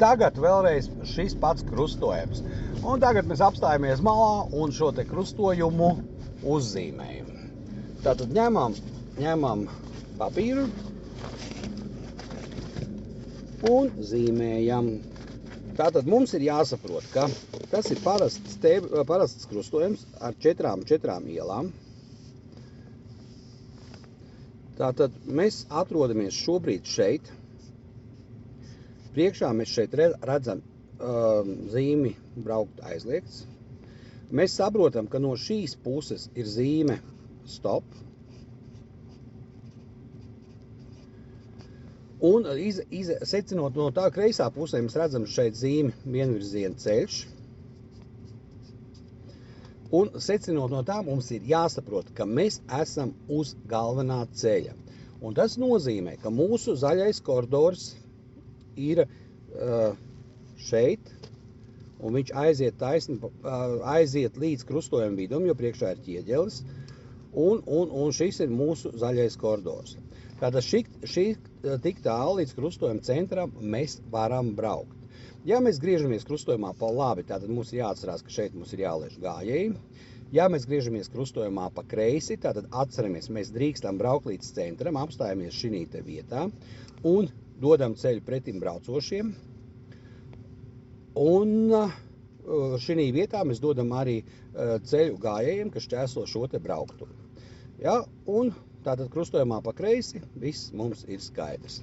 tagad vēlreiz šis pats krustojums. Un tagad mēs apstājamies malā un šo te krustojumu uzzīmējam. Tātad ņemam papīru un zīmējam. Tātad mums ir jāsaprot, ka tas ir parasts krustojums ar četrām ielām. Tātad mēs atrodamies šobrīd šeit. Priekšā mēs šeit redzam zīmi braukt aizliegts. Mēs saprotam, ka no šīs puses ir zīme stop. Un secinot no tā kreisā pusē, mēs redzam šeit zīmi vienvirziena ceļš. Un secinot no tā, mums ir jāsaprot, ka mēs esam uz galvenā ceļa. Un tas nozīmē, ka mūsu zaļais koridors ir šeit, un viņš aiziet līdz krustojuma vidum, jo priekšā ir ķieģelis, un šis ir mūsu zaļais koridors. Tātad tik tālu līdz krustojuma centram mēs varam braukt. Ja mēs griežamies krustojumā pa labi, tātad mums ir jāatcerās, ka šeit mums ir jāliež gājēji. Ja mēs griežamies krustojumā pa kreisi, tātad atceramies, mēs drīkstam braukt līdz centram, apstājamies šī te vietā un dodam ceļu pretim braucošiem. Un šī vietā mēs dodam arī ceļu gājējiem, kas šķērso šo te brauktuvi. Ja, un tātad krustojumā pa kreisi viss mums ir skaidrs.